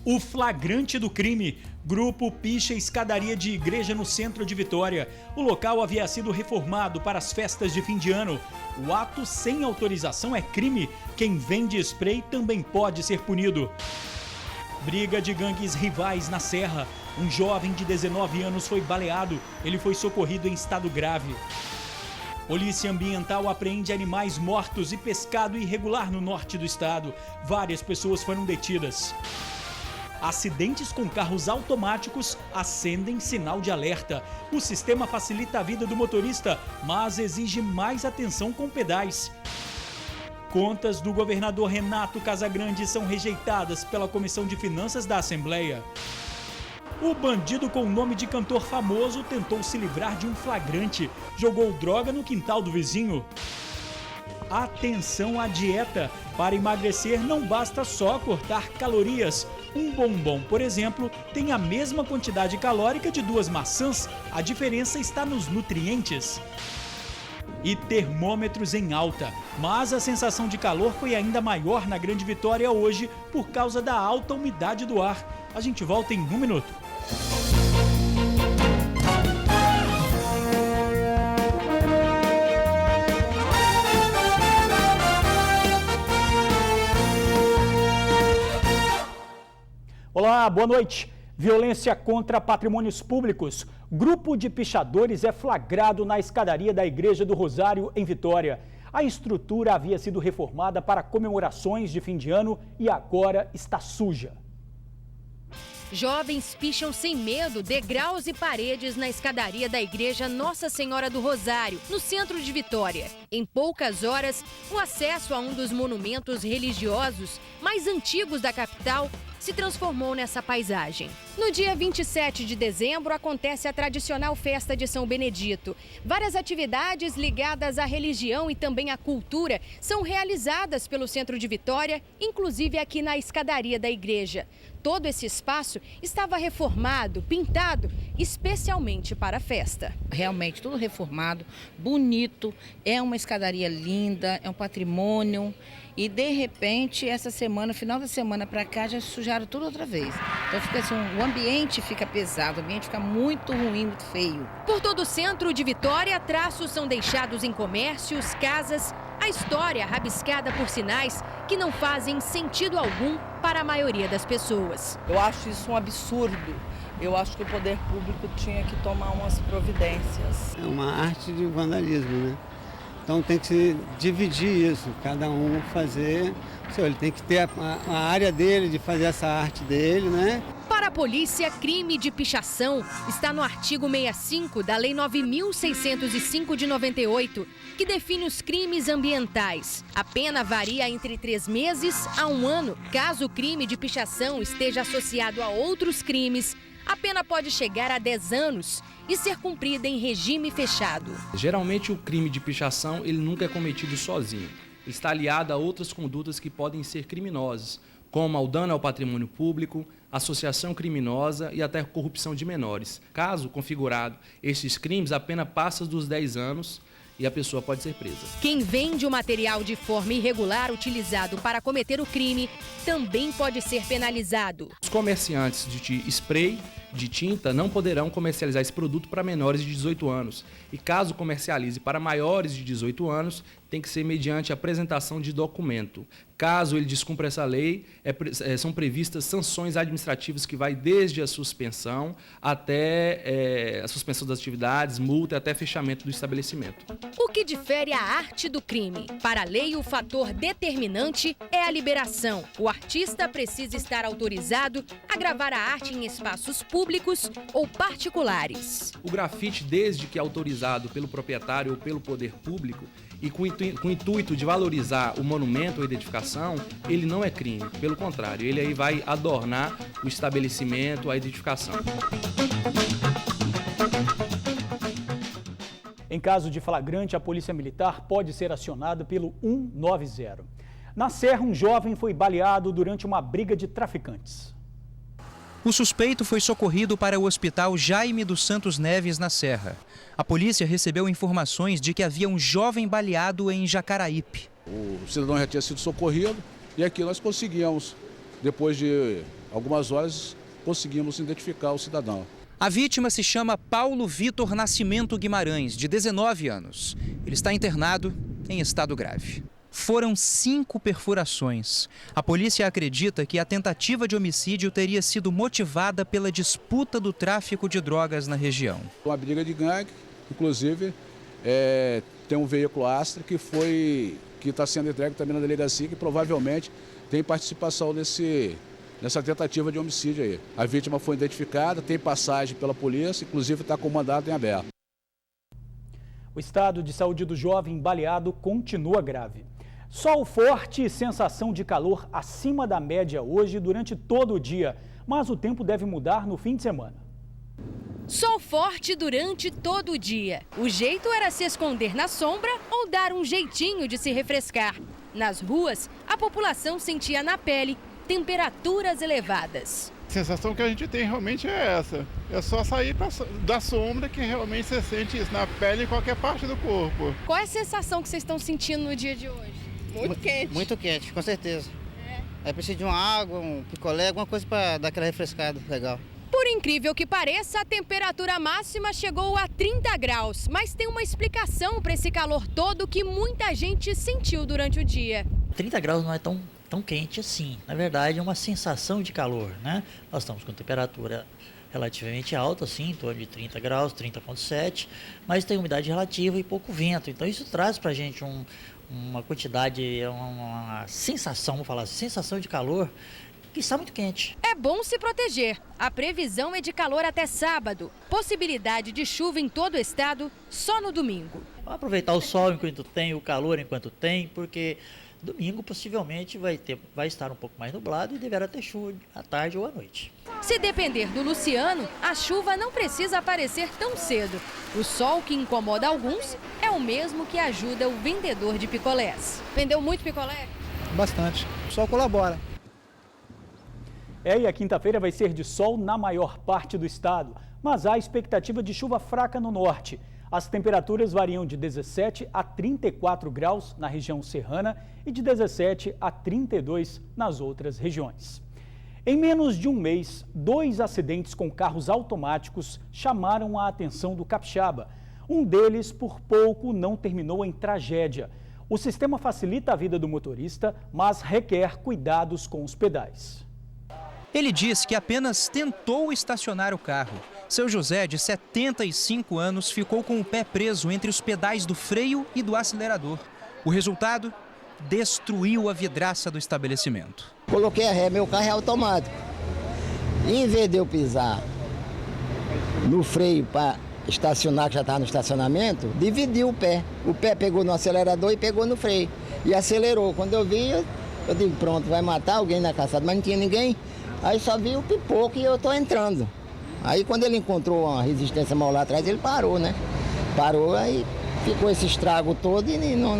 O flagrante do crime. Grupo picha escadaria de igreja no centro de Vitória. O local havia sido reformado para as festas de fim de ano. O ato sem autorização é crime. Quem vende spray também pode ser punido. Briga de gangues rivais na Serra. Um jovem de 19 anos foi baleado. Ele foi socorrido em estado grave. Polícia Ambiental apreende animais mortos e pescado irregular no norte do estado. Várias pessoas foram detidas. Acidentes com carros automáticos acendem sinal de alerta. O sistema facilita a vida do motorista, mas exige mais atenção com pedais. Contas do governador Renato Casagrande são rejeitadas pela Comissão de Finanças da Assembleia. O bandido com nome de cantor famoso tentou se livrar de um flagrante. Jogou droga no quintal do vizinho. Atenção à dieta. Para emagrecer não basta só cortar calorias. Um bombom, por exemplo, tem a mesma quantidade calórica de 2 maçãs. A diferença está nos nutrientes. E termômetros em alta. Mas a sensação de calor foi ainda maior na Grande Vitória hoje por causa da alta umidade do ar. A gente volta em 1 minuto. Olá, boa noite. Violência contra patrimônios públicos. Grupo de pichadores é flagrado na escadaria da Igreja do Rosário, em Vitória. A estrutura havia sido reformada para comemorações de fim de ano e agora está suja. Jovens picham sem medo degraus e paredes na escadaria da Igreja Nossa Senhora do Rosário, no centro de Vitória. Em poucas horas, o acesso a um dos monumentos religiosos mais antigos da capital se transformou nessa paisagem. No dia 27 de dezembro, acontece a tradicional festa de São Benedito. Várias atividades ligadas à religião e também à cultura são realizadas pelo centro de Vitória, inclusive aqui na escadaria da igreja. Todo esse espaço estava reformado, pintado, especialmente para a festa. Realmente tudo reformado, bonito, é uma escadaria linda, é um patrimônio. E de repente, essa semana, final da semana para cá, já sujaram tudo outra vez. Então fica assim, o ambiente fica pesado, o ambiente fica muito ruim, muito feio. Por todo o centro de Vitória, traços são deixados em comércios, casas. A história rabiscada por sinais que não fazem sentido algum para a maioria das pessoas. Eu acho isso um absurdo. Eu acho que o poder público tinha que tomar umas providências. É uma arte de vandalismo, né? Então tem que se dividir isso, cada um fazer, ele tem que ter a área dele, de fazer essa arte dele, né? Para a polícia, crime de pichação está no artigo 65 da Lei 9.605 de 98, que define os crimes ambientais. A pena varia entre 3 meses a 1 ano. Caso o crime de pichação esteja associado a outros crimes, a pena pode chegar a 10 anos e ser cumprida em regime fechado. Geralmente o crime de pichação ele nunca é cometido sozinho. Ele está aliado a outras condutas que podem ser criminosas, como ao dano ao patrimônio público, associação criminosa e até corrupção de menores. Caso configurado esses crimes, a pena passa dos 10 anos e a pessoa pode ser presa. Quem vende o material de forma irregular utilizado para cometer o crime também pode ser penalizado. Os comerciantes de spray, de tinta, não poderão comercializar esse produto para menores de 18 anos. E caso comercialize para maiores de 18 anos, tem que ser mediante a apresentação de documento. Caso ele descumpra essa lei, são previstas sanções administrativas que vai desde a suspensão até a suspensão das atividades, multa até fechamento do estabelecimento. O que difere a arte do crime? Para a lei, o fator determinante é a liberação. O artista precisa estar autorizado a gravar a arte em espaços públicos ou particulares. O grafite, desde que é autorizado pelo proprietário ou pelo poder público, e com o intuito de valorizar o monumento ou edificação, ele não é crime. Pelo contrário, ele aí vai adornar o estabelecimento, a edificação. Em caso de flagrante, a Polícia Militar pode ser acionada pelo 190. Na Serra, um jovem foi baleado durante uma briga de traficantes. O suspeito foi socorrido para o Hospital Jaime dos Santos Neves, na Serra. A polícia recebeu informações de que havia um jovem baleado em Jacaraípe. O cidadão já tinha sido socorrido e aqui nós conseguimos, depois de algumas horas conseguimos identificar o cidadão. A vítima se chama Paulo Vitor Nascimento Guimarães, de 19 anos. Ele está internado em estado grave. Foram 5 perfurações. A polícia acredita que a tentativa de homicídio teria sido motivada pela disputa do tráfico de drogas na região. Uma briga de gangue, inclusive tem um veículo Astra que está sendo entregue também na delegacia, que provavelmente tem participação nessa tentativa de homicídio aí. A vítima foi identificada, tem passagem pela polícia, inclusive está com mandado em aberto. O estado de saúde do jovem baleado continua grave. Sol forte e sensação de calor acima da média hoje durante todo o dia, mas o tempo deve mudar no fim de semana. Sol forte durante todo o dia. O jeito era se esconder na sombra ou dar um jeitinho de se refrescar. Nas ruas, a população sentia na pele temperaturas elevadas. A sensação que a gente tem realmente é essa. É só sair da sombra que realmente você sente isso na pele e em qualquer parte do corpo. Qual é a sensação que vocês estão sentindo no dia de hoje? Muito quente. Muito quente, com certeza. É preciso de uma água, um picolé, alguma coisa para dar aquela refrescada legal. Por incrível que pareça, a temperatura máxima chegou a 30 graus, mas tem uma explicação para esse calor todo que muita gente sentiu durante o dia. 30 graus não é tão quente assim. Na verdade, é uma sensação de calor, né? Nós estamos com temperatura relativamente alta, assim, em torno de 30 graus, 30,7, mas tem umidade relativa e pouco vento. Então isso traz para a gente uma quantidade, uma sensação, vamos falar, sensação de calor que está muito quente. É bom se proteger. A previsão é de calor até sábado. Possibilidade de chuva em todo o estado só no domingo. Vamos aproveitar o sol enquanto tem, o calor enquanto tem, porque domingo possivelmente vai estar um pouco mais nublado e deverá ter chuva à tarde ou à noite. Se depender do Luciano, a chuva não precisa aparecer tão cedo. O sol que incomoda alguns é o mesmo que ajuda o vendedor de picolés. Vendeu muito picolé? Bastante. O sol colabora. E a quinta-feira vai ser de sol na maior parte do estado, mas há expectativa de chuva fraca no norte. As temperaturas variam de 17 a 34 graus na região serrana e de 17 a 32 nas outras regiões. Em menos de um mês, 2 acidentes com carros automáticos chamaram a atenção do capixaba. Um deles, por pouco, não terminou em tragédia. O sistema facilita a vida do motorista, mas requer cuidados com os pedais. Ele diz que apenas tentou estacionar o carro. Seu José, de 75 anos, ficou com o pé preso entre os pedais do freio e do acelerador. O resultado? Destruiu a vidraça do estabelecimento. Coloquei a ré, meu carro é automático. Em vez de eu pisar no freio para estacionar, que já estava no estacionamento, dividiu o pé. O pé pegou no acelerador e pegou no freio. E acelerou. Quando eu vi, eu digo, pronto, vai matar alguém na calçada. Mas não tinha ninguém. Aí só vi o pipoco e eu tô entrando. Aí quando ele encontrou uma resistência mal lá atrás, ele parou, né? Parou, aí ficou esse estrago todo e não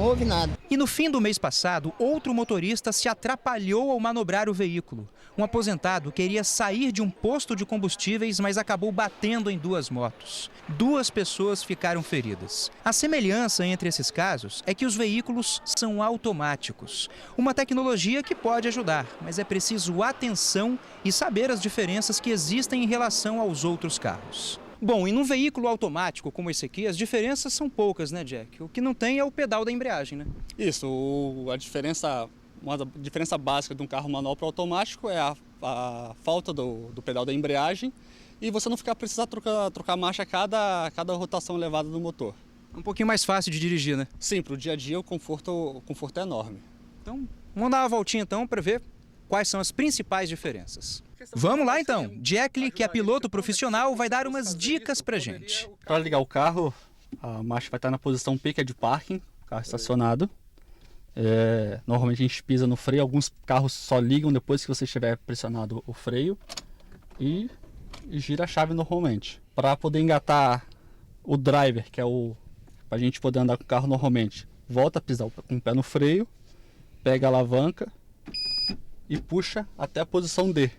houve nada. E no fim do mês passado, outro motorista se atrapalhou ao manobrar o veículo. Um aposentado queria sair de um posto de combustíveis, mas acabou batendo em 2 motos. 2 pessoas ficaram feridas. A semelhança entre esses casos é que os veículos são automáticos. Uma tecnologia que pode ajudar, mas é preciso atenção e saber as diferenças que existem em relação aos outros carros. Bom, e num veículo automático como esse aqui, as diferenças são poucas, né, Jack? O que não tem é o pedal da embreagem, né? Isso, uma diferença básica de um carro manual para automático é a falta do pedal da embreagem e você não precisar trocar marcha a cada rotação elevada do motor. Um pouquinho mais fácil de dirigir, né? Sim, para o dia a dia o conforto é enorme. Então, vamos dar uma voltinha então para ver quais são as principais diferenças. Vamos lá então. Jack, que é piloto profissional, vai dar umas dicas pra gente. Para ligar o carro, a marcha vai estar na posição P, que é de parking, carro estacionado. Normalmente a gente pisa no freio, alguns carros só ligam depois que você estiver pressionado o freio e gira a chave normalmente. Para poder engatar o driver, que é para a gente poder andar com o carro normalmente, volta a pisar com o pé no freio, pega a alavanca e puxa até a posição D.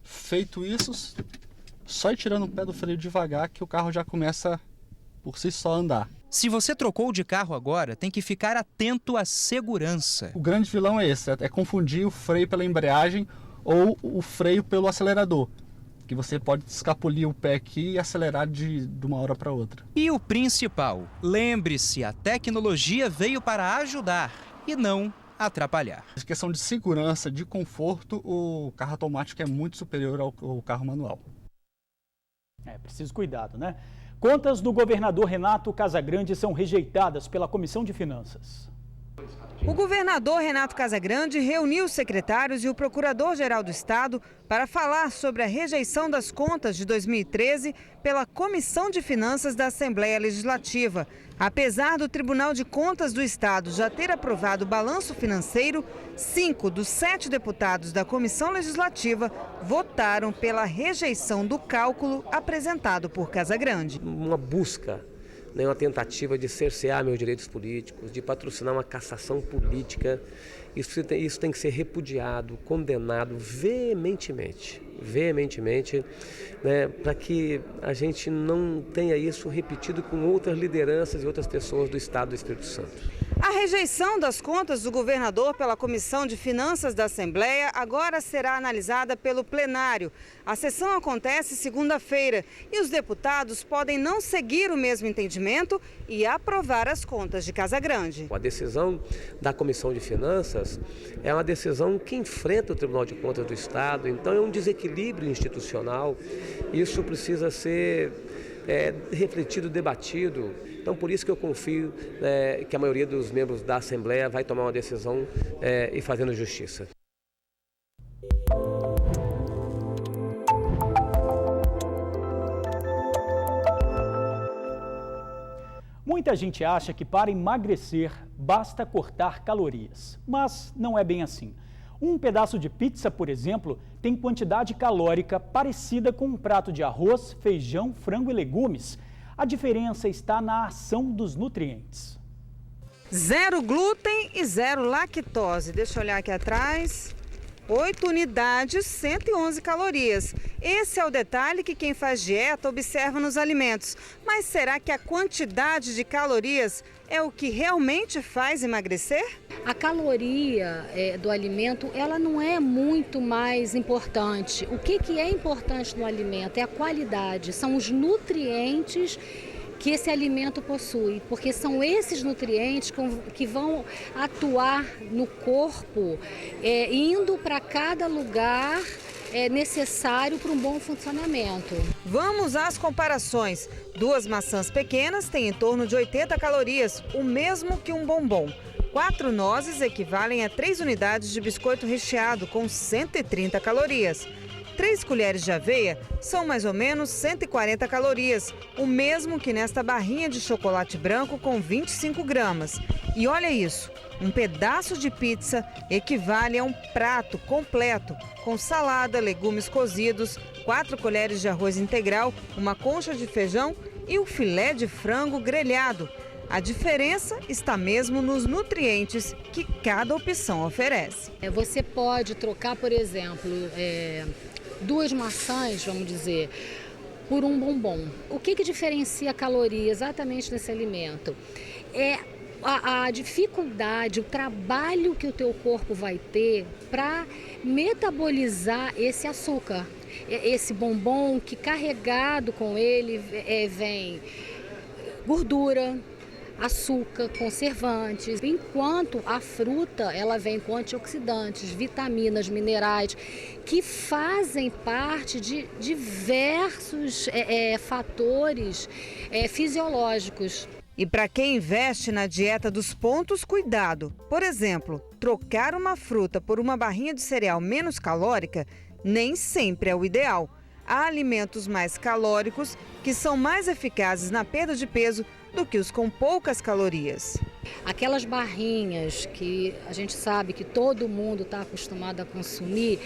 Feito isso, só ir tirando o pé do freio devagar que o carro já começa por si só a andar. Se você trocou de carro agora, tem que ficar atento à segurança. O grande vilão é esse, é confundir o freio pela embreagem ou o freio pelo acelerador, que você pode escapulir o pé aqui e acelerar de uma hora para outra. E o principal, lembre-se, a tecnologia veio para ajudar e não atrapalhar. Em questão de segurança, de conforto, o carro automático é muito superior ao carro manual. Preciso cuidado, né? Contas do governador Renato Casagrande são rejeitadas pela Comissão de Finanças. O governador Renato Casagrande reuniu os secretários e o procurador-geral do Estado para falar sobre a rejeição das contas de 2013 pela Comissão de Finanças da Assembleia Legislativa. Apesar do Tribunal de Contas do Estado já ter aprovado o balanço financeiro, 5 dos 7 deputados da Comissão Legislativa votaram pela rejeição do cálculo apresentado por Casagrande. Uma busca, uma tentativa de cercear meus direitos políticos, de patrocinar uma cassação política, isso tem que ser repudiado, condenado veementemente, né, para que a gente não tenha isso repetido com outras lideranças e outras pessoas do Estado do Espírito Santo. A rejeição das contas do governador pela Comissão de Finanças da Assembleia agora será analisada pelo plenário. A sessão acontece segunda-feira e os deputados podem não seguir o mesmo entendimento e aprovar as contas de Casagrande. A decisão da Comissão de Finanças é uma decisão que enfrenta o Tribunal de Contas do Estado, então é um desequilíbrio institucional. Isso precisa ser refletido, debatido. Então, por isso que eu confio que a maioria dos membros da Assembleia vai tomar uma decisão e fazendo justiça. Muita gente acha que para emagrecer basta cortar calorias, mas não é bem assim. Um pedaço de pizza, por exemplo, tem quantidade calórica parecida com um prato de arroz, feijão, frango e legumes. A diferença está na ação dos nutrientes. 0 glúten e 0 lactose. Deixa eu olhar aqui atrás. 8 unidades, 111 calorias. Esse é o detalhe que quem faz dieta observa nos alimentos. Mas será que a quantidade de calorias é o que realmente faz emagrecer? A caloria do alimento, ela não é muito mais importante. O que é importante no alimento é a qualidade, são os nutrientes que esse alimento possui, porque são esses nutrientes que vão atuar no corpo, indo para cada lugar necessário para um bom funcionamento. Vamos às comparações. 2 maçãs pequenas têm em torno de 80 calorias, o mesmo que um bombom. 4 nozes equivalem a 3 unidades de biscoito recheado, com 130 calorias. 3 colheres de aveia são mais ou menos 140 calorias, o mesmo que nesta barrinha de chocolate branco com 25 gramas. E olha isso, um pedaço de pizza equivale a um prato completo, com salada, legumes cozidos, 4 colheres de arroz integral, uma concha de feijão e o filé de frango grelhado. A diferença está mesmo nos nutrientes que cada opção oferece. Você pode trocar, por exemplo, 2 maçãs, vamos dizer, por um bombom. O que diferencia a caloria exatamente nesse alimento? É a dificuldade, o trabalho que o teu corpo vai ter para metabolizar esse açúcar. Esse bombom que carregado com ele vem gordura, açúcar, conservantes, enquanto a fruta ela vem com antioxidantes, vitaminas, minerais, que fazem parte de diversos fatores fisiológicos. E para quem investe na dieta dos pontos, cuidado. Por exemplo, trocar uma fruta por uma barrinha de cereal menos calórica nem sempre é o ideal. Há alimentos mais calóricos que são mais eficazes na perda de peso do que os com poucas calorias. Aquelas barrinhas que a gente sabe que todo mundo está acostumado a consumir,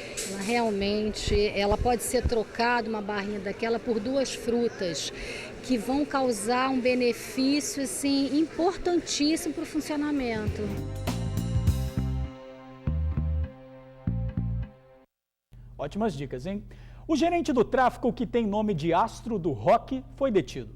ela pode ser trocada, uma barrinha daquela, por 2 frutas que vão causar um benefício assim, importantíssimo para o funcionamento. Ótimas dicas, hein? O gerente do tráfico, que tem nome de astro do rock, foi detido.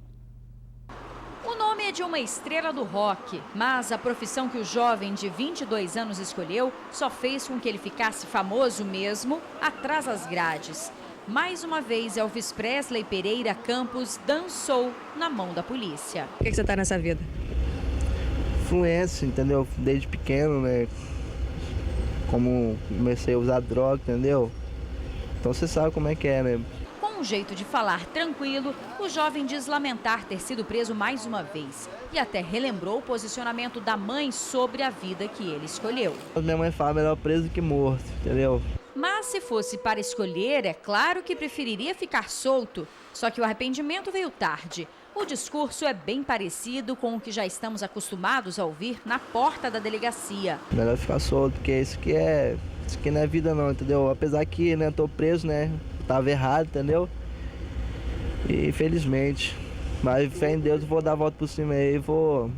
O nome é de uma estrela do rock, mas a profissão que o jovem de 22 anos escolheu só fez com que ele ficasse famoso mesmo atrás das grades. Mais uma vez, Elvis Presley Pereira Campos dançou na mão da polícia. Por que você está nessa vida? Influência, entendeu? Desde pequeno, né? Como comecei a usar droga, entendeu? Então você sabe como é que é, né? Com um jeito de falar tranquilo, o jovem diz lamentar ter sido preso mais uma vez e até relembrou o posicionamento da mãe sobre a vida que ele escolheu. Minha mãe fala melhor preso que morto, entendeu? Mas se fosse para escolher, é claro que preferiria ficar solto. Só que o arrependimento veio tarde. O discurso é bem parecido com o que já estamos acostumados a ouvir na porta da delegacia. Melhor ficar solto, porque isso aqui não é vida não, entendeu? Apesar que, né, tô preso, né, tava errado, entendeu? E infelizmente, mas fé em Deus, eu vou dar a volta por cima aí e vou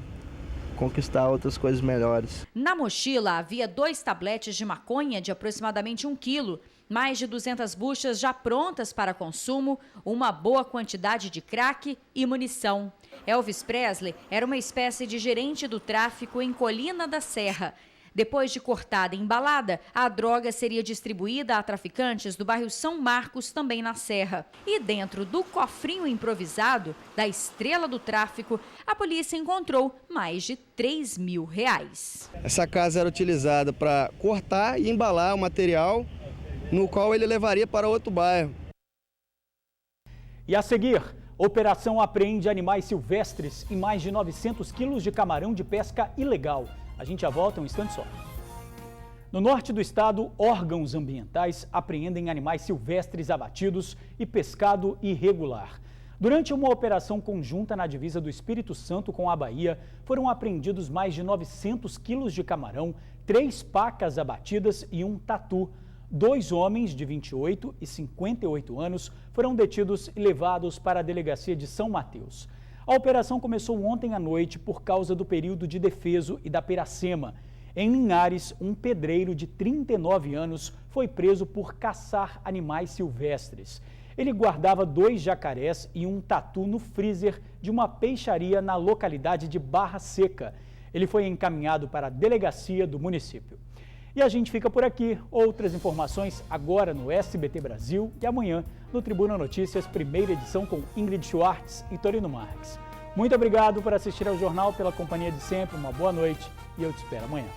conquistar outras coisas melhores. Na mochila havia 2 tabletes de maconha de aproximadamente 1 quilo, mais de 200 buchas já prontas para consumo, uma boa quantidade de crack e munição. Elvis Presley era uma espécie de gerente do tráfico em Colina da Serra. Depois de cortada e embalada, a droga seria distribuída a traficantes do bairro São Marcos, também na Serra. E dentro do cofrinho improvisado da estrela do tráfico, a polícia encontrou mais de R$3.000. Essa casa era utilizada para cortar e embalar o material no qual ele levaria para outro bairro. E a seguir, operação apreende animais silvestres e mais de 900 quilos de camarão de pesca ilegal. A gente já volta um instante só. No norte do estado, órgãos ambientais apreendem animais silvestres abatidos e pescado irregular. Durante uma operação conjunta na divisa do Espírito Santo com a Bahia, foram apreendidos mais de 900 quilos de camarão, 3 pacas abatidas e um tatu. 2 homens de 28 e 58 anos foram detidos e levados para a delegacia de São Mateus. A operação começou ontem à noite por causa do período de defeso e da Piracema. Em Linhares, um pedreiro de 39 anos foi preso por caçar animais silvestres. Ele guardava 2 jacarés e um tatu no freezer de uma peixaria na localidade de Barra Seca. Ele foi encaminhado para a delegacia do município. E a gente fica por aqui. Outras informações agora no SBT Brasil e amanhã no Tribuna Notícias, primeira edição com Ingrid Schwartz e Torino Marques. Muito obrigado por assistir ao jornal, pela companhia de sempre, uma boa noite e eu te espero amanhã.